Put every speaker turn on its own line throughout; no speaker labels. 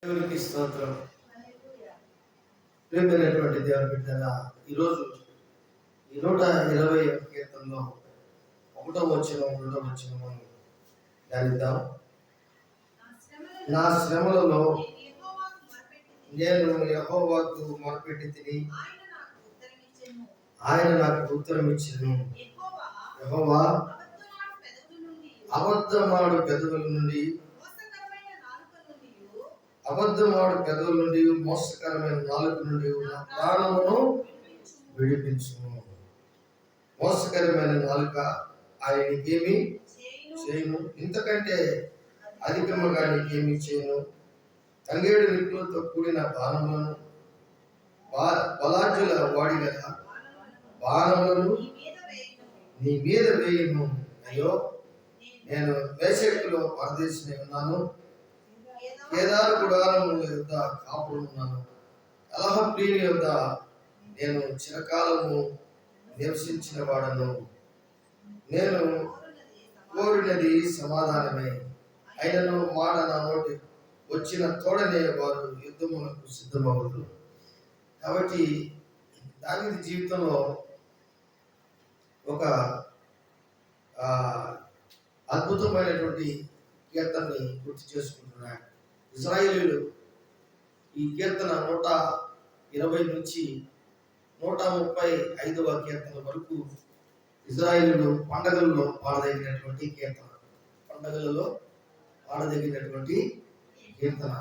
దేవునికి స్తోత్రం. ప్రియమైనటువంటి దేవుని బిడ్డలారా, ఈరోజు ఈ 120 కీర్తనలో 1వ వచనం 2వ వచనం మనం ధ్యానిద్దాం. నా శ్రమలలో నేను యెహోవాకు మొరపెట్టి తిని ఆయన నాకు ఉత్తరం ఇచ్చెను. యెహోవా అబద్ధమాడు పెదవుల నుండి మోసకరమైన నాలుక నుండి నా ప్రాణమును విడిపించును. మోసకరమైన నాలుక ఆయనకేమి చేయను, ఇంతకంటే అధికముగా నీకేమి చేయను. తంగేడు నిప్పులతో కూడిన బాణములను బలాఢ్యుల వాడిగల బాణములను నీ మీద వేయును. అయ్యో, నేను మేషెకులో పరదేశిని ఉన్నాను, కేదారు గుడారము యొద్ద కాపురమున్నాను. కలహప్రియుని యొద్ద నేను చిరకాలము నివసించిన వాడను. నేను కోరినది సమాధానమే, అయినను మాట నా నోటి వచ్చిన తోడనే వారు యుద్ధములకు సిద్ధమవుతారు. కాబట్టి దావీదు జీవితంలో ఒక అద్భుతమైనటువంటి కీర్తనని గుర్తు చేసుకుంటున్నాడు. ఇశ్రాయేలీయులు ఈ కీర్తన 120 నుంచి 135వ కీర్తన వరకు ఇశ్రాయేలీయులు పండగలలో పాడదగినటువంటి కీర్తన. పండగలలో పాడదగినటువంటి కీర్తన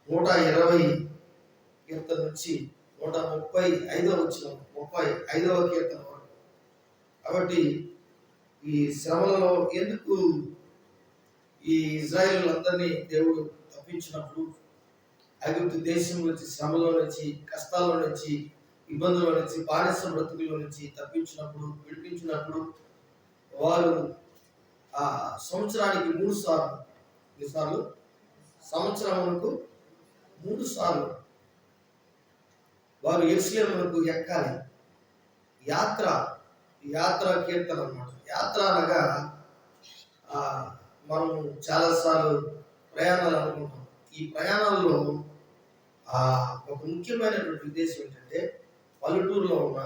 120 కీర్తన నుంచి 135వ వచనం 35వ కీర్తన వరకు. కాబట్టి ఈ శ్రమలలో ఎందుకు ఈ ఇశ్రాయేలులందరినీ దేవుడు తప్పించినప్పుడు, ఐగుప్తు దేశం నుంచి, శ్రమలో నుంచి, కష్టాల నుంచి, ఇబ్బందుల నుంచి, బానిస బ్రతుకుల నుంచి తప్పించినప్పుడు, విడిపించినప్పుడు వారు ఆ సంవత్సరానికి 3 సార్లు సంవత్సరమునకు 3 సార్లు వారు యెరూషలేమునకు ఎక్కాలి. యాత్ర కీర్తన అన్నమాట. యాత్ర అనగా మనం చాలాసార్లు ప్రయాణాలు అనుకుంటాం. ఈ ప్రయాణాల్లో ఒక ముఖ్యమైనటువంటి ఉద్దేశం ఏంటంటే, పల్లెటూరులో ఉన్న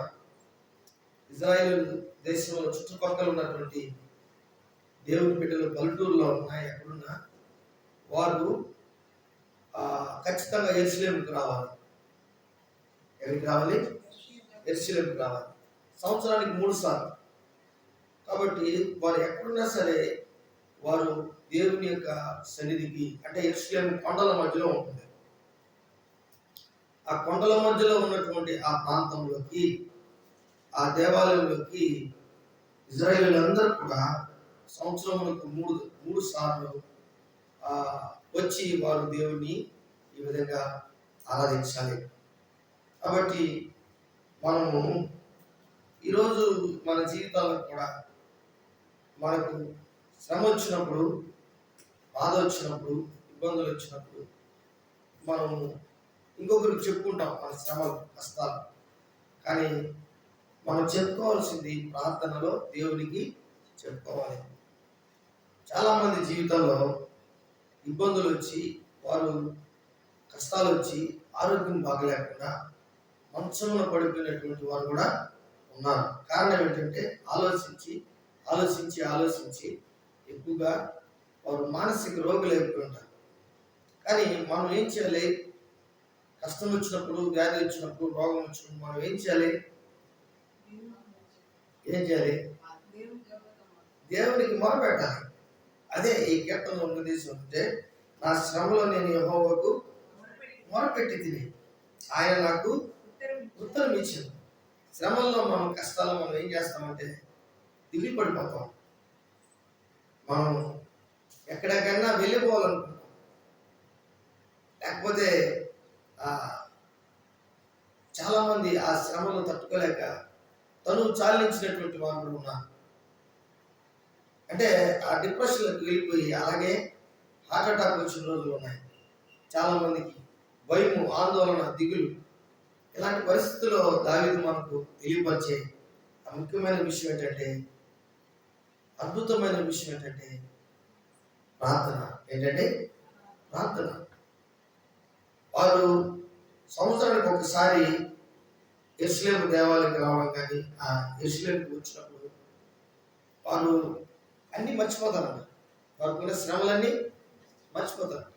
ఇజ్రాయేల్ దేశంలో చుట్టుపక్కల ఉన్నటువంటి దేవుని బిడ్డలు పల్లెటూరులో ఉన్నా ఎక్కడున్నా వారు ఖచ్చితంగా యెరూషలేముకు రావాలి. ఎక్కడికి రావాలి? యెరూషలేముకు రావాలి. సంవత్సరానికి 3 సార్లు. కాబట్టి వారు ఎక్కడున్నా సరే వారు దేవుని యొక్క సన్నిధికి, అంటే యెరూషలేము కొండల మధ్యలో ఉంటుంది. ఆ కొండల మధ్యలో ఉన్నటువంటి ఆ ప్రాంతంలోకి, ఆ దేవాలయంలోకి ఇశ్రాయేలీయులందరూ కూడా సంవత్సరములకు 3 సార్లు వచ్చి వారు దేవుని ఈ విధంగా ఆరాధించాలి. కాబట్టి మనము ఈరోజు మన జీవితాల్లో కూడా మనకు శ్రమ వచ్చినప్పుడు, బాధ వచ్చినప్పుడు, ఇబ్బందులు వచ్చినప్పుడు మనము ఇంకొకరికి చెప్పుకుంటాం మన శ్రమలు, కష్టాలు. కానీ మనం చెప్పుకోవాల్సింది ప్రార్థనలో దేవునికి చెప్పుకోవాలి. చాలామంది జీవితంలో ఇబ్బందులు వచ్చి, వారు కష్టాలు వచ్చి, ఆరోగ్యం బాగలేకుండా మంచంలో పడిపోయినటువంటి వారు కూడా ఉన్నారు. కారణం ఏంటంటే ఆలోచించి ఎక్కువగా వారు మానసిక రోగులు అయిపోయి ఉంటారు. కానీ మనం ఏం చేయాలి? కష్టం వచ్చినప్పుడు, వ్యాధి వచ్చినప్పుడు, రోగం వచ్చినప్పుడు మనం ఏం చేయాలి? దేవునికి మొరపెట్టాలి. అదే ఈ కీర్తనలో ఉన్న ఉద్దేశం. అంటే నా శ్రమలో నేను యెహోవాకు మొరపెట్టి తిని ఆయన నాకు ఉత్తరం ఇచ్చాను. శ్రమల్లో మనం, కష్టాల్లో మనం ఏం చేస్తామంటే దిగులు పడిపోతాం. మనం ఎక్కడికైనా వెళ్ళిపోవాలనుకుంటాం. లేకపోతే చాలామంది ఆ శ్రమను తట్టుకోలేక చాలించినటువంటి వారు కూడా ఉన్నారు. అంటే ఆ డిప్రెషన్లోకి వెళ్ళిపోయి అలాగే హార్ట్ అటాక్ వచ్చిన రోజులు ఉన్నాయి. చాలామందికి భయము, ఆందోళన, దిగులు. ఇలాంటి పరిస్థితుల్లో దావీదు మనకు తెలియపరిచే ముఖ్యమైన విషయం ఏంటంటే, అద్భుతమైన విషయం ఏంటంటే ప్రార్థన. ప్రార్థన. వారు సంవత్సరానికి ఒకసారి యెరూషలేము దేవాలయానికి రావడం కానీ, ఆ యెరూషలేముకి వచ్చినప్పుడు వారు అన్నీ మర్చిపోతారంట. వారికున్న శ్రమలన్నీ మర్చిపోతారు,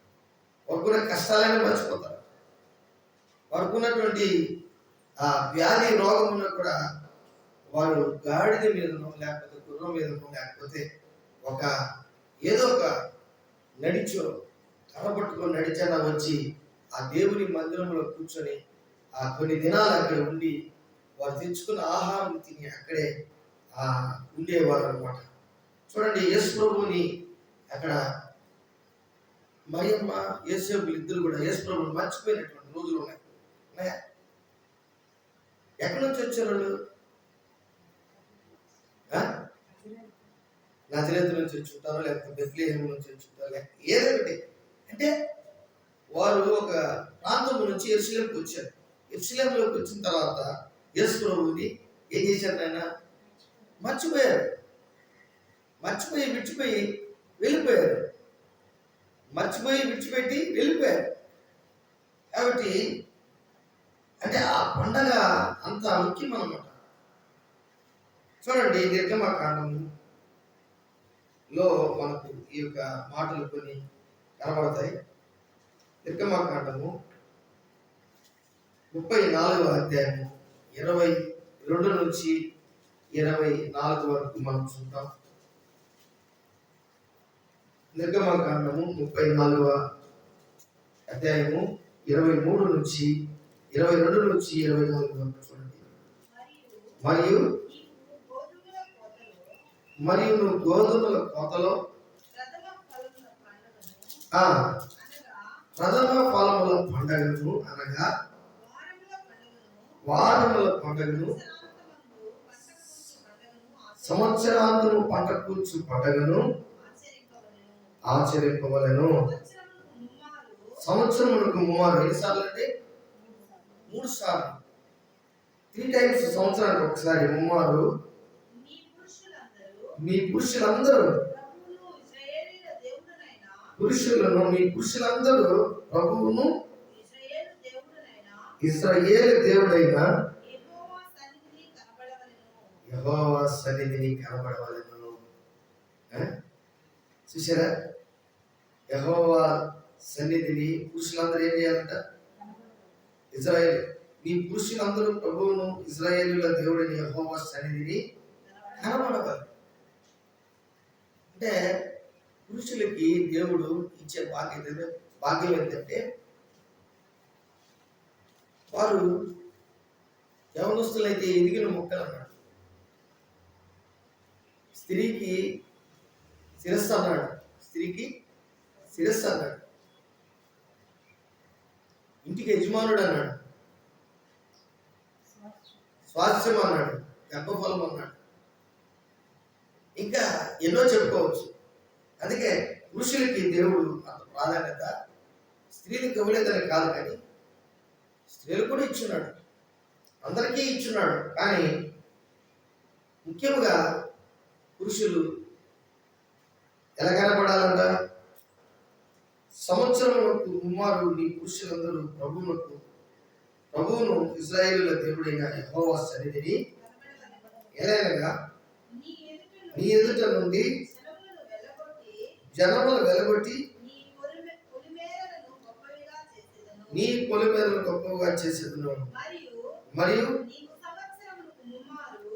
వారికున్న కష్టాలన్నీ మర్చిపోతారు, వారికున్నటువంటి ఆ వ్యాధి రోగమును కూడా వారు గాడిద మీదనో లేకపోతే గుర్రం మీదనో లేకపోతే ఒక ఏదో ఒక నడిచో కనబట్టుకొని నడిచైనా వచ్చి ఆ దేవుని మందిరంలో కూర్చొని ఆ కొన్ని దినాలు అక్కడ ఉండి వారు తెచ్చుకున్న ఆహారం తిని అక్కడే ఉండేవారు అనమాట. చూడండి, యేసు ప్రభువుని అక్కడ మరియమ్మ యేసేపులు ఇద్దరు కూడా యేసు ప్రభువుని మర్చిపోయినటువంటి రోజులు ఉన్నాయి. ఎక్కడి నుంచి వచ్చారు వాళ్ళు? నజరేతు నుంచి వచ్చి ఉంటారో లేకపోతే బెత్లెహేము నుంచి వచ్చి ఉంటారో, ఏదో ఒకటి. అంటే వారు ఒక ప్రాంతం నుంచి యెరూషలేముకి వచ్చారు. యెరూషలేములోకి వచ్చిన తర్వాత యేసు ప్రభువుని ఏం చేశారు? ఆయన మర్చిపోయారు, విడిచిపోయి వెళ్ళిపోయారు, విడిచిపెట్టి వెళ్ళిపోయారు. కాబట్టి అంటే ఆ పండగ అంత ముఖ్యం అన్నమాట. చూడండి, నిర్గమకాండంలో మనకు ఈ యొక్క మాటలు కొన్ని కనబడతాయి. నిర్గమకాండము 34వ అధ్యాయము 22 నుంచి 24 వరకు మనం చూద్దాం. నిర్గమకాండము 34వ అధ్యాయము 23 నుంచి 22 నుంచి 24 వరకు చూడండి. మరియు నువ్వు గోధుమల కోతలో ప్రథమ ఫలముల పండగను అనగా వారముల పండగను, సంవత్సరాంతము పంట కూర్చు పండగను ఆచరింపవలెను. సంవత్సరమునకు 3 ఎన్నిసార్లు అంటే 3 సార్లు, 3 టైమ్స్ సంవత్సరానికి ఒకసారి 3 మీ పురుషులందరూ ప్రభువును ఇశ్రాయేలు దేవుడైన యెహోవా సన్నిధిని కనబడవలెను. చూసారా? యెహోవా సన్నిధిని పురుషులందరూ ఏం చేయాలంట? ఇశ్రాయేలు, మీ పురుషులందరూ ప్రభువును ఇశ్రాయేలుల దేవుడైన యెహోవా సన్నిధిని కనబడవాలి. అంటే పురుషులకి దేవుడు ఇచ్చే భాగ్యం ఏంటంటే, వారు యవనస్తులైతే ఎదిగిన మొక్కలు అన్నాడు, స్త్రీకి శిరస్సు అన్నాడు, ఇంటికి యజమానుడు అన్నాడు, స్వాస్థ్యం అన్నాడు, గర్భఫలం అన్నాడు, ఇంకా ఎన్నో చెప్పుకోవచ్చు. అందుకే పురుషులకి దేవుడు అంత ప్రాధాన్యత స్త్రీలకు ఇవ్వలేదని కాదు, కానీ స్త్రీలు కూడా ఇచ్చున్నాడు, అందరికీ ఇచ్చున్నాడు. కానీ ముఖ్యంగా పురుషులు ఎలా కనపడాలంట? సంవత్సరములకు 3 నీ పురుషులందరూ ప్రభువును ఇశ్రాయేలుల దేవుడైన యెహోవా సన్నిధిని ఎలాగనగా నీ ఎదుట నుండి జనములు వెలగొట్టి నీ పొలిమేరలను గొప్పగా చేసేదను. మరియు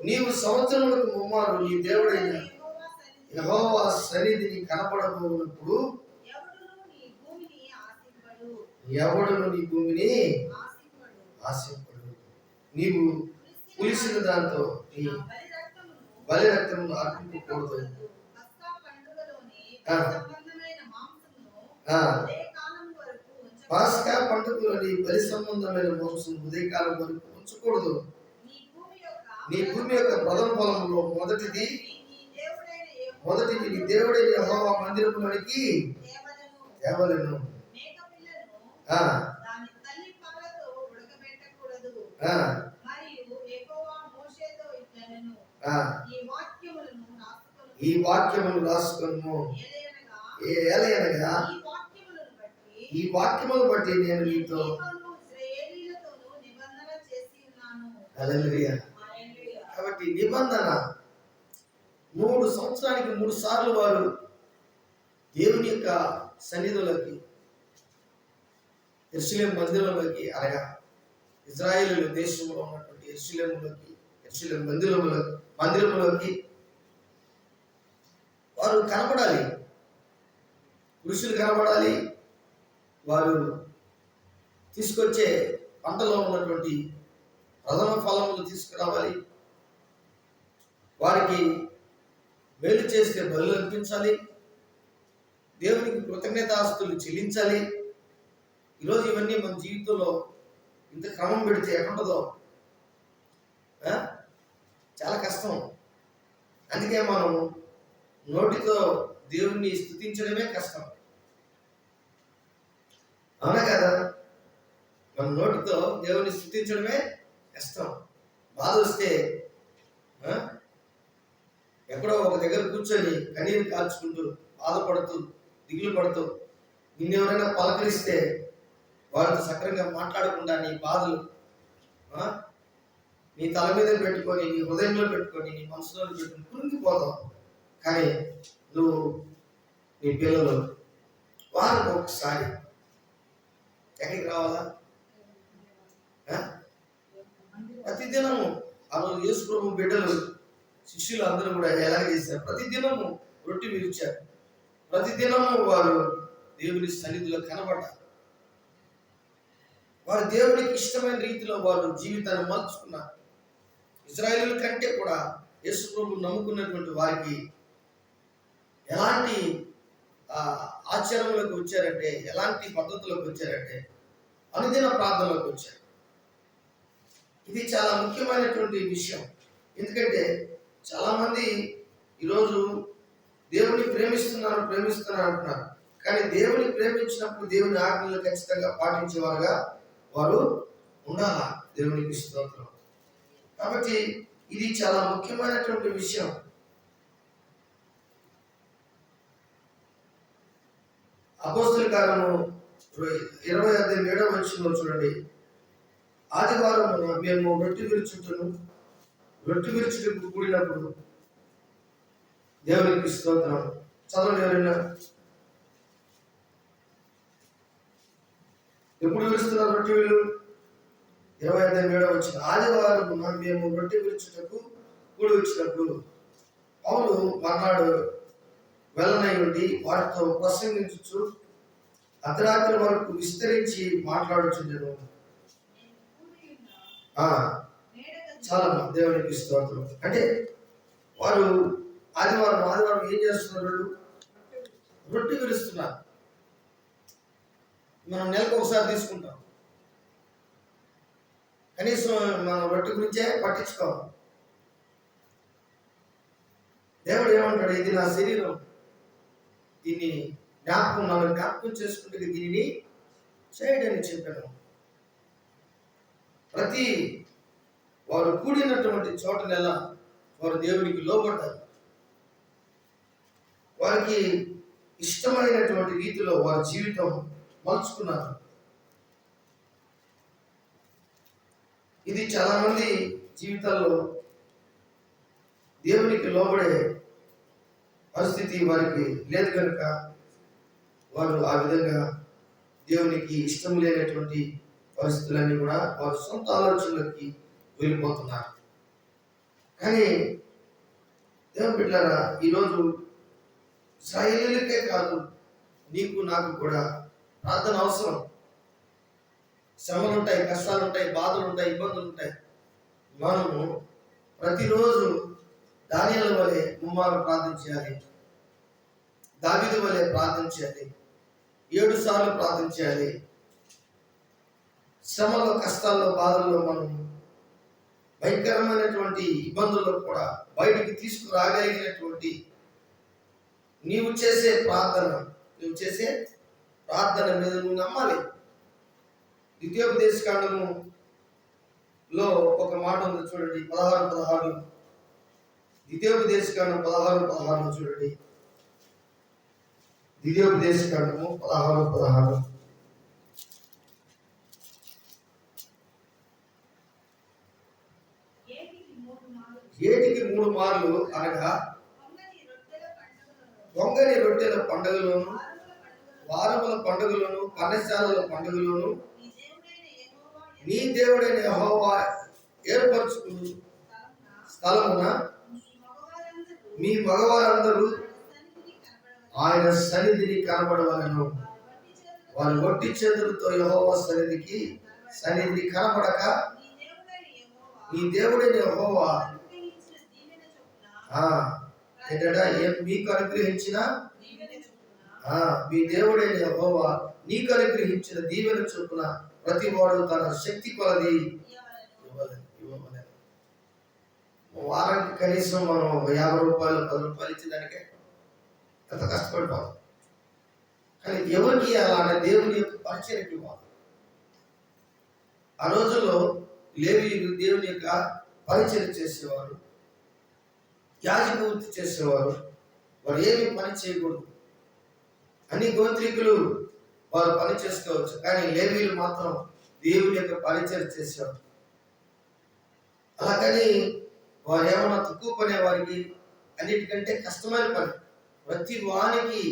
నీవు సంవత్సరములకు 3 నీ దేవుడైన యెహోవా సన్నిధిని కనపడబోనప్పుడు ఎవడును నీ భూమిని ఆశింపడు. నీవు పులిసిన దాంతో నీ బలి రక్తమును అర్పింపకూడదు. పాస్కా పండుగలోని బలి సంబంధమైన మాంసం ఉదయకాలం వరకు ఉంచకూడదు. నీ భూమి యొక్క ప్రథమ ఫలంలో మొదటిది నీ దేవుడైన యెహోవా మందిరములోనికి తేవలెను. ఈ వాక్యమును రాసుకొనుము. ఏలయనగా ఈ వాక్యమును బట్టి నేను నీతో హల్లెలూయా. కాబట్టి నిబంధన 3 సంవత్సరానికి 3 సార్లు వారు దేవుని యొక్క సన్నిధిలోకి, యెరూషలేము మందిరంలోకి, అనగా ఇజ్రాయేలు దేశంలో ఉన్నటువంటి యెరూషలేము మందిరంలోకి వారు కనపడాలి. పురుషులు కనపడాలి. వారు తీసుకొచ్చే పంటలో ఉన్నటువంటి ప్రథమ ఫలములు తీసుకురావాలి. వారికి మేలు చేస్తే బలులు అర్పించాలి. దేవునికి కృతజ్ఞతాస్తులు చెల్లించాలి. ఈరోజు ఇవన్నీ మన జీవితంలో ఇంత క్రమం పెడితే ఎక్కడుంటుందో చాలా కష్టం. అందుకే మనం నోటితో దేవుణ్ణి స్తుతించడమే కష్టం, అవునా కదా? మన నోటితో దేవుణ్ణి స్తుతించడమే కష్టం. బాధ వస్తే ఎక్కడో ఒక దగ్గర కూర్చొని కన్నీరు కాల్చుకుంటూ, బాధపడుతూ, దిగులు పడుతూ, నిన్నెవరైనా పలకరిస్తే వారితో సక్రంగా మాట్లాడకుండా నీ బాధలు నీ తల మీద పెట్టుకొని, నీ హృదయంలో పెట్టుకొని, నీ మనసులో పెట్టుకొని కురింగిపోతావు. కానీ నువ్వు, నీ పిల్లలు వారికి ఒకసారి ఎక్కడికి రావాలా? ప్రతిదినము ఆ రోజు యేసు ప్రభు బిడ్డలు, శిష్యులు అందరూ కూడా ఎలాగ చేశారు? ప్రతిదినము రొట్టె విరిచారు. ప్రతిదినము వారు దేవుని సన్నిధిలో కనబడ్డారు. వారు దేవునికి ఇష్టమైన రీతిలో వారు జీవితాన్ని మలుచుకున్నారు. ఇశ్రాయేలీయుల కంటే కూడా యేసు ప్రభు నమ్ముకున్నటువంటి వారికి ఎలాంటి ఆచరణలోకి వచ్చారంటే, ఎలాంటి పద్ధతులకు వచ్చారంటే అనుదిన ప్రార్థనలోకి వచ్చారు. ఇది చాలా ముఖ్యమైనటువంటి విషయం. ఎందుకంటే చాలామంది ఈరోజు దేవుని ప్రేమిస్తున్నారు అంటున్నారు. కానీ దేవుని ప్రేమించినప్పుడు దేవుని ఆజ్ఞలు ఖచ్చితంగా పాటించేవారుగా వారు ఉండాలా. దేవునికి స్తోత్రం. కాబట్టి ఇది చాలా ముఖ్యమైనటువంటి విషయం. అపోస్తలుల కార్యము 27వ చూడండి. ఆదివారం మేము రొట్టె విరుచుటకు కూడినప్పుడు దేవునికి స్తోత్రం. చదవండి ఎవరైనా. ఎప్పుడు విరుస్తున్నారు రొట్టె వీళ్ళు? 27వ ఆదివారం మేము రొట్టె విరుచుటకు కూడి వచ్చినప్పుడు పౌలు మర్నాడు వెళ్ళనై ఉండి వారితో ప్రసంగించు అర్ధరాత్రి వరకు విస్తరించి మాట్లాడుచుండెను. చాలా దేవునికి స్తోత్రం. అంటే వారు ఆదివారం ఏం చేస్తున్నారు? రొట్టె విరుస్తున్నారు. మనం నెలకు ఒకసారి తీసుకుంటాం. కనీసం మనం రొట్టె గురించే పట్టించుకోవాలి. దేవుడు ఏమంటాడు? ఇది నా శరీరం, దీన్ని జ్ఞాపకం చేసుకుంటే దీనిని చేయడని చెప్పాను. ప్రతి వారు కూడినటువంటి చోటనెలా వారు దేవునికి లోబడ్డారు. వారికి ఇష్టమైనటువంటి రీతిలో వారి జీవితం మలుచుకున్నారు. ఇది చాలా మంది జీవితాల్లో దేవునికి లోబడే పరిస్థితి వారికి లేదు కనుక వారు ఆ విధంగా దేవునికి ఇష్టం లేనటువంటి పరిస్థితులన్నీ కూడా వారి సొంత ఆలోచనలకి వెళ్ళిపోతున్నారు. కానీ దేవుని బిడ్డలారా, ఈరోజు ఇశ్రాయేలీయులకే కాదు, నీకు నాకు కూడా ప్రార్థన అవసరం. శ్రమలు ఉంటాయి, కష్టాలు ఉంటాయి, బాధలు ఉంటాయి, ఇబ్బందులు ఉంటాయి. మనము ప్రతిరోజు దానియేలు వలె ముమ్మారు ప్రార్థన చేయాలి. దావీదు వలె ప్రార్థన చేయాలి. 7 సార్లు ప్రార్థన చేయాలి. శ్రమలో, కష్టాల్లో, బాధల్లో మనం భయంకరమైనటువంటి ఇబ్బందుల్లో కూడా బయటికి తీసుకురాగలిగినటువంటి నీవు చేసే ప్రార్థన మీద నువ్వు నమ్మాలి. ద్వితీయోపదేశకాండములో ఒక మాట ఉంది చూడండి, 16:16. ద్వితీయోపదేశకాండం 16:16 చూడండి. ద్వితీయోపదేశకాండము 16:16. 3 మార్లు అనగా వంగని రొట్టెల పండుగలోను, వారముల పండుగలోను, పన్నశాలల పండుగలోను నీ దేవుడైన యెహోవా ఏర్పరచుకుని స్థలమున మీ మగవారందరూ ఆయన సన్నిధిని కనబడవలను. వారు వట్టి చేతులతో యెహోవా సన్నిధిని కనబడక నీ దేవుడైన యెహోవా ఏంటంటే మీకు అనుగ్రహించిన మీ దేవుడైన యెహోవా నీకు అనుగ్రహించిన దీవెన చొప్పున ప్రతి వాడు తన శక్తి కొలది ఇవ్వమని. వారానికి కనీసం మనం 50 రూపాయలు 10 రూపాయలు ఇచ్చేదానికే ఎంత కష్టపడిపోతాం. కానీ ఎవరికి అలానే దేవుని యొక్క పరిచయకి ఇవ్వాలి. ఆ రోజుల్లో లేవీయులు దేవుని యొక్క పరిచయం చేసేవారు, యాజక వృత్తి చేసేవారు. వారు ఏమి పని చేయకూడదు. అన్ని గోత్రికులు వారు పని చేసుకోవచ్చు, కానీ లేవీయులు మాత్రం దేవుని యొక్క పరిచయం చేసేవారు. అలాగని వారు ఏమన్నా తక్కువ పనే వారికి అన్నిటికంటే కష్టమైన పని. ప్రతి వానికి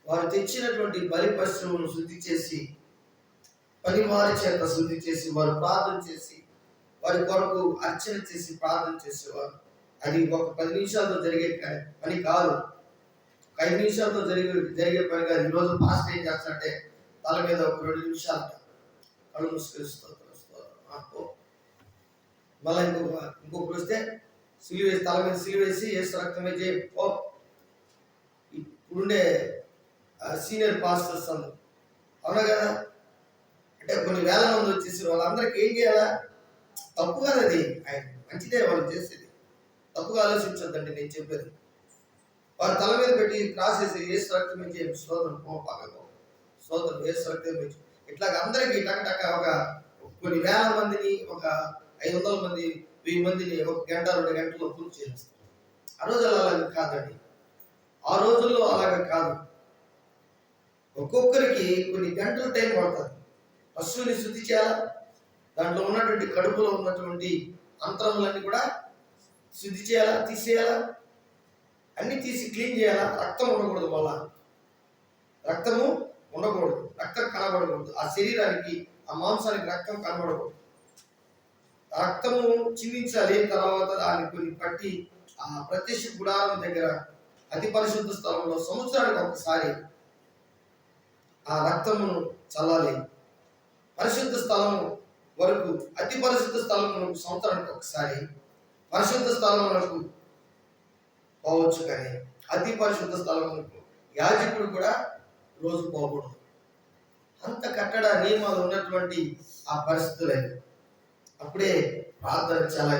వారు తెచ్చినటువంటి బలి పశువులను శుద్ధి చేసి పని వారి చేత శుద్ధి చేసి వారు ప్రార్థన చేసి వారి కొరకు అర్చన చేసి ప్రార్థన చేసేవారు. అది ఒక 10 నిమిషాలతో జరిగే పని కాదు, 5 నిమిషాలతో జరిగే పని కాదు. ఈరోజు పాస్ట్ ఏం చేస్తారంటే తల మీద ఒక 2 నిమిషాలు కళ్ళు ముసుకరిస్తూ మళ్ళీ ఇంకొకరు వస్తే సిలివేసి తల మీద సిలివేసి ఏసు రక్తం వేసి ఇప్పుడుండే సీనియర్ పాస్టర్స్ అందరూ అవునా కదా. అంటే కొన్ని వేల మంది వచ్చేసి వాళ్ళందరికీ ఏం చేయాలా? తప్పు కాదు, అది ఆయన మంచిదే వాళ్ళు చేసేది, తప్పుగా ఆలోచించొద్దండి నేను చెప్పేది. వారు తల మీద పెట్టి క్రాస్ చేసి ఏసు రక్తం నుంచి స్తోత్రం స్తోత్రం ఏసు రక్తం నుంచి ఇట్లాగ అందరికీ టక ఒక కొన్ని వేల మందిని, ఒక 500 మంది 1000 మందిని 1 గంట 2 గంటల్లో పూర్తి చేస్తారు. ఆ రోజు అలాగే కాదండి, ఆ రోజుల్లో అలాగే కాదు. ఒక్కొక్కరికి కొన్ని గంటల టైం పడుతుంది. పశువుని శుద్ధి చేయాలా, దాంట్లో ఉన్నటువంటి కడుపులో ఉన్నటువంటి అంతరములన్నీ కూడా శుద్ధి చేయాలా, తీసేయాలా, అన్ని తీసి క్లీన్ చేయాలా. రక్తం ఉండకూడదు, మళ్ళా రక్తము ఉండకూడదు, రక్తం కనబడకూడదు. ఆ శరీరానికి ఆ మాంసానికి రక్తం కనబడకూడదు. రక్తము చిందించాలి. తర్వాత దాన్ని కొన్ని పట్టి ఆ ప్రత్యక్ష గుడారం దగ్గర అతి పరిశుద్ధ స్థలంలో సంవత్సరానికి ఒకసారి ఆ రక్తమును చల్లాలి. పరిశుద్ధ స్థలం వరకు, అతి పరిశుద్ధ స్థలం వరకు సంవత్సరానికి ఒకసారి పరిశుద్ధ స్థలం వరకు పోవచ్చు, కానీ అతి పరిశుద్ధ స్థలం వరకు యాజకుడు కూడా రోజు పోకూడదు. అంత కట్టడ నియమాలు ఉన్నటువంటి ఆ పరిస్థితులైన అప్పుడే ప్రార్థన చాలా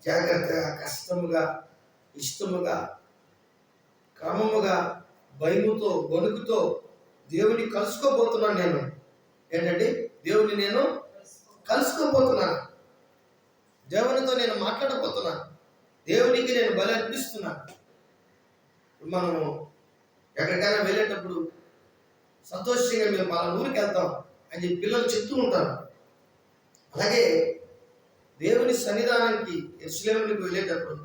జాగ్రత్తగా, కష్టముగా, ఇష్టముగా, క్రమముగా, భయముతో, వణుకుతో దేవుని కలుసుకోబోతున్నాను. నేను ఏంటంటే దేవుని నేను కలుసుకోబోతున్నాను, దేవునితో నేను మాట్లాడబోతున్నాను, దేవునికి నేను బలి అర్పిస్తున్నాను. మనము ఎక్కడికైనా వెళ్ళేటప్పుడు సంతోషంగా మేము మన ఊరికి వెళ్తాం అని చెప్పి పిల్లలు చెప్తూ ఉంటారు. అలాగే దేవుని సన్నిధానానికి యెరూషలేముకు వెళ్ళేటప్పుడు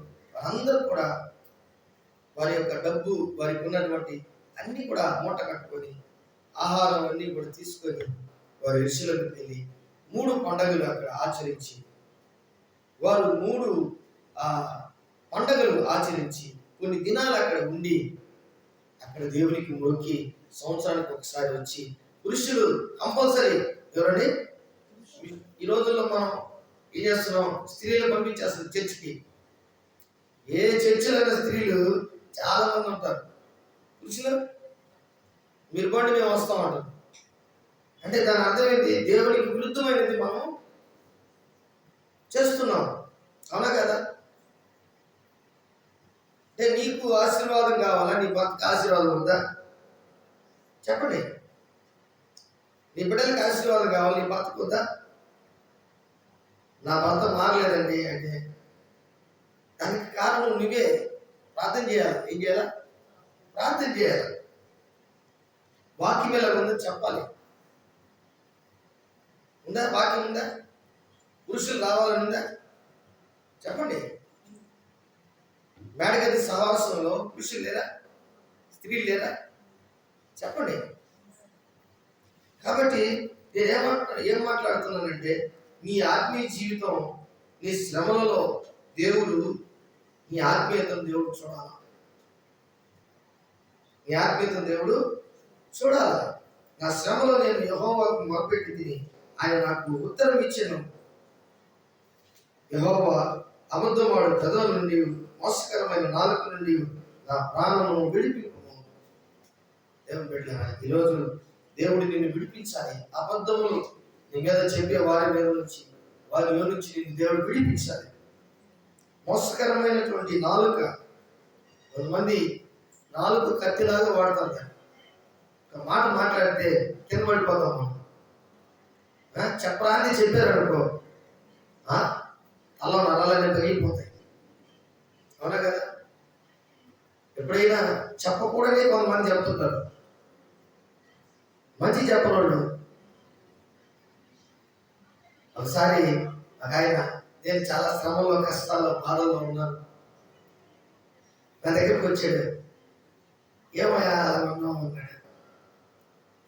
అందరూ కూడా వారి యొక్క డబ్బు, వారికి ఉన్నటువంటి అన్ని కూడా మూట కట్టుకొని ఆహారం అన్ని కూడా తీసుకొని వారు యెరూషలేముకు వెళ్ళి 3 పండుగలు అక్కడ ఆచరించి, వారు 3 పండుగలు ఆచరించి కొన్ని దినాలు అక్కడ ఉండి అక్కడ దేవునికి మొక్కి సంవత్సరానికి ఒకసారి వచ్చి పురుషులు కంపల్సరీ ఎవరండి. ఈ రోజుల్లో మనం ఏం చేస్తున్నాం? స్త్రీలు పంపించేస్తాం చర్చికి. ఏ చర్చిలైనా స్త్రీలు చాలా మంది ఉంటారు. పురుషులు మీరు పండి మేము వస్తామంటారు. అంటే దాని అర్థం ఏంటి? దేవునికి విరుద్ధమైనది మనం చేస్తున్నాం, అవునా కదా. అంటే నీకు ఆశీర్వాదం కావాలా? నీ భర్తకి ఆశీర్వాదం ఉందా? చెప్పండి. నీ బిడ్డలకి ఆశీర్వాదం కావాలి, నీ భర్తకు ఉందా? నా భర్త మారలేదండి అంటే దానికి కారణం నువ్వే ప్రార్థన చేయాలి. ఏం చేయాలా? ప్రార్థన చేయాలి. వాక్యం ఎలా ఉందని చెప్పాలి. ఉందా? వాక్యం ఉందా? పురుషులు రావాలని ఉందా? చెప్పండి. మేడగది సహవాసంలో పురుషులు లేరా? స్త్రీలు లేరా? చెప్పండి. కాబట్టి నేను ఏం మాట్లాడుతున్నానంటే, నీ ఆత్మీయ జీవితం, నీ శ్రమలలో దేవుడు, నీ ఆత్మీయతను దేవుడు చూడాలి. నీ ఆత్మీయతను దేవుడు చూడాలి. నా శ్రమలో నేను యెహోవాకు మొరపెట్టి తిని ఆయన నాకు ఉత్తరం ఇచ్చాను. యెహోవా అబద్ధమాడు పెదవుల నుండి, మోసకరమైన నాలుక నుండి నా ప్రాణమును విడిపింపుము. దేవుని బిడ్డలారా, ఈరోజు దేవుడు నిన్ను విడిపించాలి. అబద్ధములు నీ మీద చెప్పే వారి మీద నుంచి, వారి నుంచి నిన్ను దేవుడు విడిపించాలి. మోసకరమైనటువంటి నాలుక, కొంతమంది నాలుక కత్తిలాగా వాడతారు. ఒక మాట మాట్లాడితే కింద పడిపోతాం మనం. చెప్పరాని చెప్పారు అనుకో, అలా నరాలన్నీ పెరిగిపోతాయి. అవునా కదా? ఎప్పుడైనా చెప్పకూడదే కొంతమంది చెప్తుంటారు. మంచి చెప్పనోళ్ళు. ఒకసారి ఆయన, నేను చాలా శ్రమలో, కష్టాల్లో, బాధల్లో ఉన్నాను. నా దగ్గరికి వచ్చాడు. ఏమయ్యా అలా ఉన్నావు అన్నాడు.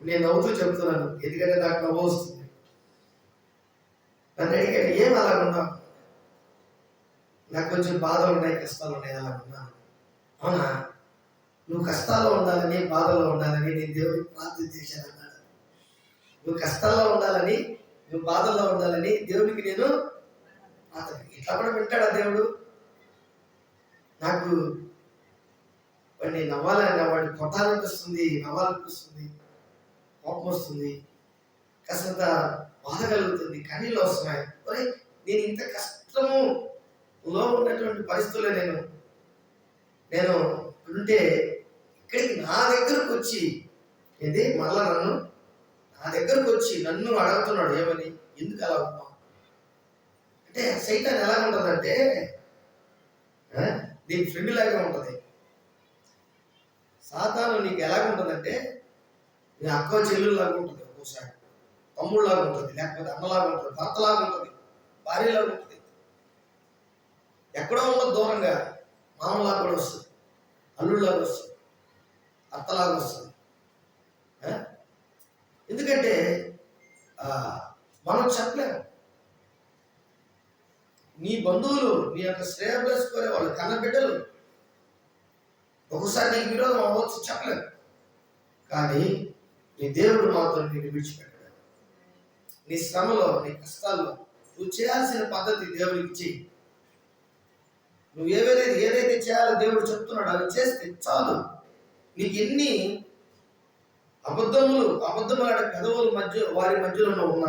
నేను నవ్వుతూ చెప్తున్నాను, ఎందుకంటే నాకు నవ్వు వస్తుంది. నన్ను అడిగాడు, ఏం అలా ఉన్నావు? నాకు కొంచెం బాధలు ఉన్నాయి, కష్టాలు ఉన్నాయి, అలా ఉన్నాను. అవునా? నువ్వు కష్టాల్లో ఉండాలని, బాధల్లో ఉండాలని నేను దేవుడికి ప్రార్థన చేశాను అన్నాడు. నువ్వు కష్టాల్లో ఉండాలని, నువ్వు బాధల్లో ఉండాలని దేవుడికి నేను ప్రార్థన. ఇట్లా కూడా వింటాడా దేవుడు? నాకు వాడిని నవ్వాలని, వాడిని కొట్టాలనిపిస్తుంది, నవ్వాలనిపిస్తుంది, కోపం వస్తుంది, కాస్తంత బాధ కలుగుతుంది, కన్నీళ్ళు వస్తున్నాయి. మరి నేను ఇంత కష్టములో ఉన్నటువంటి పరిస్థితుల్లో నేను ఉంటే ఇక్కడికి నా దగ్గరకు వచ్చి మళ్ళా నా దగ్గరకు వచ్చి నన్ను అడుగుతున్నాడు, ఏమని, ఎందుకు అలా ఉన్నావు అంటే. సైతాన్ ఎలా ఉంటుందంటే నీకు ఫ్రెండ్ లాగా ఉంటుంది. సాతాను నీకు ఎలాగ ఉంటుందంటే, నీ అక్క చెల్లెల్లాగా ఉంటుంది, ఒక్కోసారి తమ్ముళ్ళలాగా ఉంటుంది, లేకపోతే అన్నలాగా ఉంటుంది, భర్తలాగా ఉంటుంది, భార్యలాగా ఉంటుంది. ఎక్కడో ఉన్న దూరంగా మామలాగా కూడా వస్తుంది, అల్లుళ్ళలాగా వస్తుంది, అత్తలాగా వస్తుంది. ఎందుకంటే మనం చెప్పలేము. నీ బంధువులు, నీ యొక్క శ్రేయస్సు కోరే వాళ్ళు, కన్న బిడ్డలు ఒకసారి నీకు విరోధం అవ్వచ్చు, చెప్పలేము. కానీ నీ దేవుడు మాత్రం నీకు విడిచిపెట్టాడు. నీ శ్రమలో, నీ కష్టాల్లో నువ్వు చేయాల్సిన పద్ధతి దేవుడికి చెయ్యి. నువ్వు ఏదైతే చేయాలో దేవుడు చెప్తున్నాడు అది చేస్తే చాలు. నీకు ఎన్ని అబద్ధములాడే పెదవుల వారి మధ్యలో ఉన్న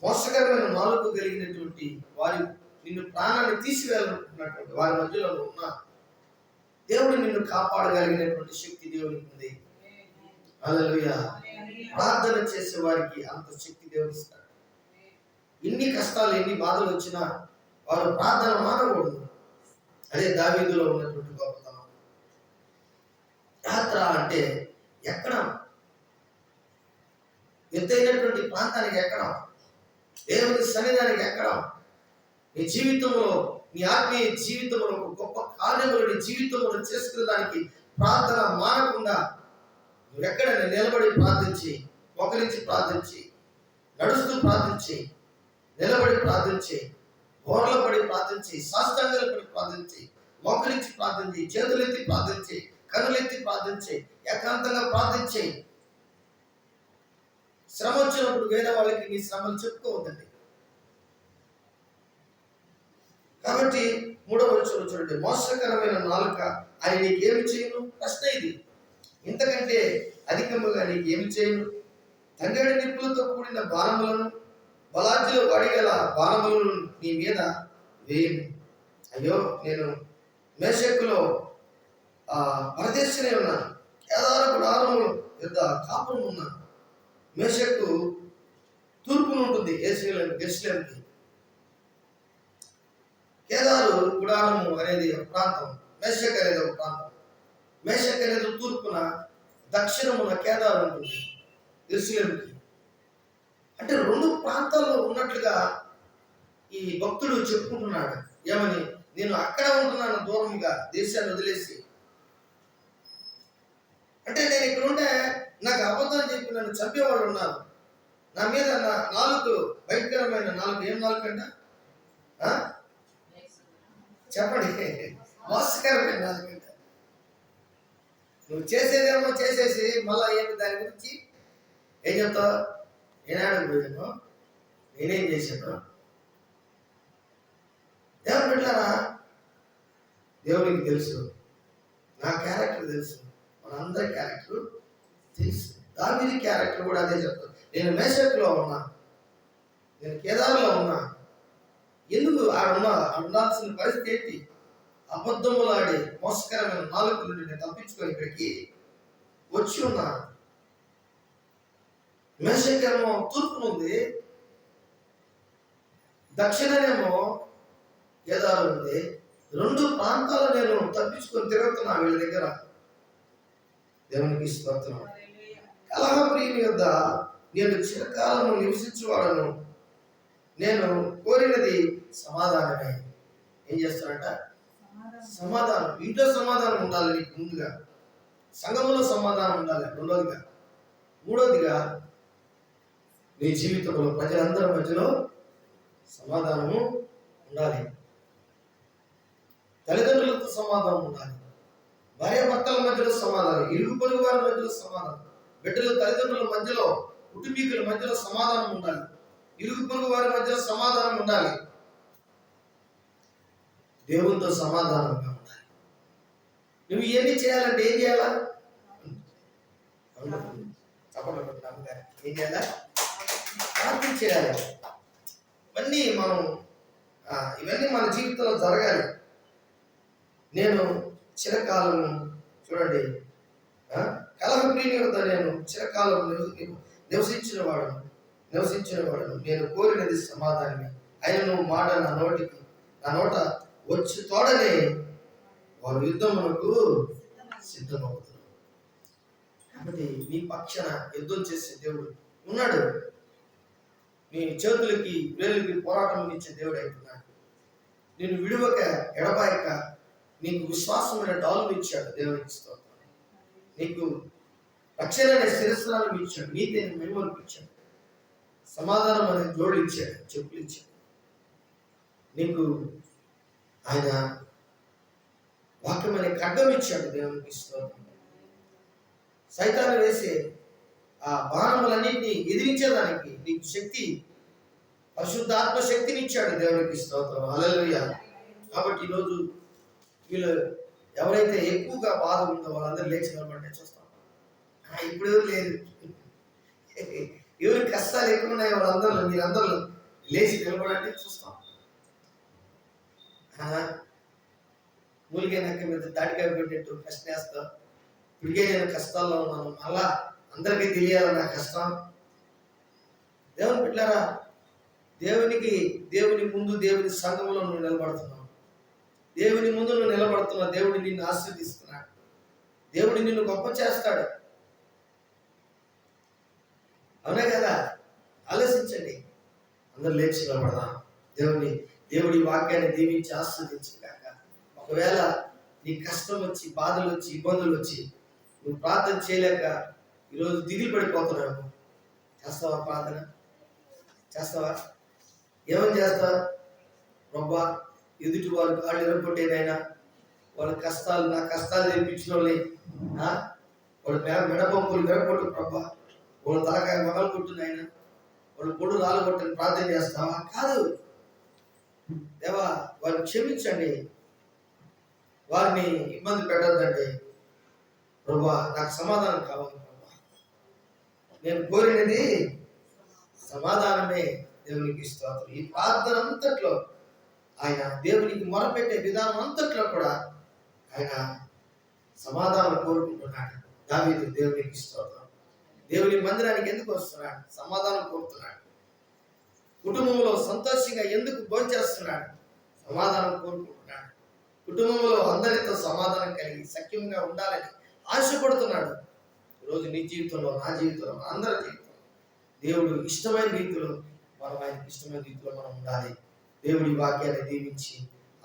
మోసకరమైన నాలుక కలిగినటువంటి వారి, నిన్ను ప్రాణాన్ని తీసివేయాలనుకుంటున్నటువంటి వారి మధ్యలో ఉన్న దేవుడు నిన్ను కాపాడగలిగినటువంటి శక్తి దేవుడికి ఉంది. హల్లెలూయా. ప్రార్థన చేసే వారికి అంత శక్తి దేవుడు ఇస్తాడు. ఎన్ని కష్టాలు, ఎన్ని బాధలు వచ్చినా వారు ప్రార్థన మానకూడదు. అదే దావీదులో ఉన్నటువంటి గొప్పతనం. యాత్ర అంటే ఎక్కడం, ఎత్తైనటువంటి ప్రాంతానికి ఎక్కడం, దేవుని సన్నిధానికి ఎక్కడం. నీ జీవితంలో, నీ ఆత్మీయ జీవితంలో ఒక గొప్ప కార్యములు నీ జీవితంలో చేసుకునే దానికి ప్రార్థన మానకుండా నువ్వు ఎక్కడైనా నిలబడి ప్రార్థించి, మోకరించి ప్రార్థించి, నడుస్తూ ప్రార్థించి, నిలబడి ప్రార్థించి, బోర్ల పడి ప్రార్థించి, సాష్టాంగాలు పడి ప్రార్థించి, మోకరించి ప్రార్థించి, చేతులెత్తి ప్రార్థించి, కనులెత్తి ప్రార్థించి, ఏకాంతంగా ప్రార్థించి. శ్రమ వచ్చినప్పుడు వేరే వాళ్ళకి నీ శ్రమలు చెప్పుకోవద్దండి. కాబట్టి 3వ వచనం చూడండి, మోసకరమైన నాలుక అని నీకేమి చేయను? ప్రశ్న ఇది. ఇంతకంటే అధికముగా నీకేమి చేయను? తంగేడు నిప్పులతో కూడిన బాణములను, బలాజ్యులు వాడిగల బాణములను నీ మీద వేయను. అయ్యో, నేను మేషక్కులో పరదేశినే ఉన్నాను, కేదారు గుడారములు యొద్ద కాపురం ఉన్నాను. మేషక్కు తూర్పున ఉంటుంది యెరూషలేముకి. కేదారు గుడారము అనేది ఒక ప్రాంతం, మేషక్ అనేది ఒక ప్రాంతం. మేషక్ అనేది తూర్పున, దక్షిణమున కేదారు ఉంటుంది యెరూషలేముకి. అంటే 2 ప్రాంతాల్లో ఉన్నట్లుగా ఈ భక్తుడు చెప్పుకుంటున్నాడు. ఏమని? నేను అక్కడ ఉంటున్నాను దూరంగా, దేశాన్ని వదిలేసి. అంటే నేను ఇక్కడ ఉంటే నాకు అబద్ధం చెప్పి నన్ను చంపేవాళ్ళు ఉన్నారు. నా మీద నా నాలుగు భయంకరమైన నాలుగు, ఏం నాలుగు అంట చెప్పండి, మోసకరమైన నాలుగు అంట. నువ్వు చేసేదేమో చేసేసి మళ్ళా ఏంటి దాని గురించి ఏం చెప్తావు? నేనాడకు పోయాను, నేనేం చేశాను? దేవుని బిడ్డలారా, దేవునికి తెలుసు, నా క్యారెక్టర్ తెలుసు, మనందరి క్యారెక్టర్ తెలుసు. దావీదు క్యారెక్టర్ కూడా అదే చెప్తాను. నేను మేషకులో ఉన్నా, నేను కేదారులో ఉన్నా. ఎందుకు ఉండాల్సిన పరిస్థితి ఏంటి? అబద్ధములాడి మోసకరమైన నాలుగు నుండి నేను తప్పించుకొని ఇక్కడికి వచ్చి ఉన్నా. మేషకేమో తూర్పునుంది, దక్షిణనేమో కేదారు ఉంది. రెండు ప్రాంతాలు నేను తప్పించుకొని తిరుగుతున్నా వీళ్ళ దగ్గర. దేవునికి స్తోత్రం. కలహప్రియుని యొద్ద నేను చిరకాలము నివసించువాడను, నేను కోరినది సమాధానమే. ఏం చేస్తాడంట? సమాధానం. ఇంట్లో సమాధానం ఉండాలి నీకు ముందుగా, సంఘంలో సమాధానం ఉండాలి రెండోదిగా. మూడోదిగా నీ జీవితంలో ప్రజలందరి మధ్యలో సమాధానము ఉండాలి. తల్లిదండ్రులతో సమాధానం ఉండాలి, భార్యాభర్తల మధ్యలో సమాధానం, ఇరుగు పొరుగు వారి మధ్యలో సమాధానం, బిడ్డల తల్లిదండ్రుల మధ్యలో, కుటుంబీకుల మధ్యలో సమాధానం ఉండాలి, ఇరుగు పొరుగు వారి మధ్యలో సమాధానం ఉండాలి, దేవునితో సమాధానంగా ఉండాలి. నువ్వు ఇవన్నీ చేయాలంటే ఏం చేయాలా? ఏం చేయాలా? ప్రార్థన చేయాలి. ఇవన్నీ మన జీవితంలో జరగాలి. నేను చిరకాలము, చూడండి, కలహప్రియుని వద్ద నేను చిరకాలం నివసించిన వాడను, నేను కోరినది సమాధానమే. అయిన నువ్వు మాట నా నోట వచ్చి తోడనే వారు యుద్ధమునకు సిద్ధమవుతారు. కాబట్టి నీ పక్షాన యుద్ధం చేసే దేవుడు ఉన్నాడు. నీ చేతులకి వేలుకి పోరాటం ఇచ్చే దేవుడు అవుతున్నాడు. నేను విడువక ఎడబాయక నీకు విశ్వాసమైన డాలు ఇచ్చాడు. దేవునికి స్తోత్రం. నీకు రక్షణ అనే శిరస్త్రాలను ఇచ్చాడు, నీతి అనే మెమోలు ఇచ్చాడు, సమాధానం అనే జోడు ఇచ్చాడు, చెప్పులు ఇచ్చాడు. నీకు ఆయన వాక్యం అనే ఖడ్గం ఇచ్చాడు. దేవునికి స్తోత్రం. సైతాను వేసే ఆ బాణములన్నింటినీ ఎదిరించేదానికి నీకు శక్తి, పరిశుద్ధాత్మ శక్తిని ఇచ్చాడు. దేవునికి స్తోత్రం. హల్లెలూయా. కాబట్టి ఈరోజు వీళ్ళు ఎవరైతే ఎక్కువగా బాధ ఉందో వాళ్ళందరూ లేచి నిలబడితే చూస్తాం. ఇప్పుడు ఎవరు లేదు, ఎవరు కష్టాలు ఎక్కువ ఉన్నాయో మీరందరూ లేచి నిలబడంటే చూస్తాం. మూలిగే నక్క మీద దాటికాయ పెట్టేట్టు ప్రశ్న వేస్తాం. ఇప్పటికే నేను కష్టాల్లో ఉన్నాను, మళ్ళా అందరికీ తెలియాలి నా కష్టం. దేవుని బిడ్డలారా, దేవుని ముందు, దేవుని సంఘంలో నువ్వు నిలబడుతున్నావు. దేవుని ముందు నువ్వు నిలబడుతున్నావు. దేవుడు నిన్ను ఆశీర్వదిస్తున్నాడు. దేవుడు నిన్ను గొప్ప చేస్తాడు. అవునే కదా? ఆలోచించండి. అందరు లేచి నిలబడదాం. దేవుడి వాక్యాన్ని దీవించి ఆస్వాదించగాక. ఒకవేళ నీ కష్టం వచ్చి, బాధలు వచ్చి, ఇబ్బందులు వచ్చి నువ్వు ప్రార్థన చేయలేక ఈరోజు దిగులు పడిపోతున్నావు, చేస్తావా? ప్రార్థన చేస్తావా? ఏమని చేస్తావు? రొబ్బా, ఎదుటి వాళ్ళు కాళ్ళు ఎరగొట్టేదైనా, వాళ్ళ కష్టాలు, నా కష్టాలు తెప్పించిన వాళ్ళని, వాళ్ళ మెడపంపులు మెడగొట్టు ప్రభా, వాళ్ళ తలకాయ మగలు కొట్టినైనా, వాళ్ళ పొడు రాళ్ళు కొట్టని ప్రార్థన చేస్తావా? కాదు. దేవా, వారిని క్షమించండి, వారిని ఇబ్బంది పెట్టద్దండి ప్రభా, నాకు సమాధానం కావాలి ప్రభా, నేను కోరినది సమాధానమే. దేవునికి స్తోత్రం. ఈ ప్రార్థన అంతట్లో ఆయన దేవునికి మొరపెట్టే విధానం అంతట్లో కూడా ఆయన సమాధానం కోరుకుంటున్నాడు. దావీదు దేవునికి స్తోత్రం. దేవుని మందిరానికి ఎందుకు వస్తున్నాడు? సమాధానం కోరుతున్నాడు. కుటుంబంలో సంతోషంగా ఎందుకు భోంచేస్తున్నాడు? సమాధానం కోరుకుంటున్నాడు. కుటుంబంలో అందరితో సమాధానం కలిగి సఖ్యంగా ఉండాలని ఆశపడుతున్నాడు. ఈరోజు నీ జీవితంలో, నా జీవితంలో, అందరి జీవితంలో దేవుడు ఇష్టమైన రీతిలో, మనం ఆయనకి ఇష్టమైన రీతిలో మనం ఉండాలి. దేవుడి వాక్యాన్ని దీవించి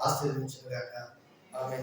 ఆశీర్వదించుగాక. ఆమె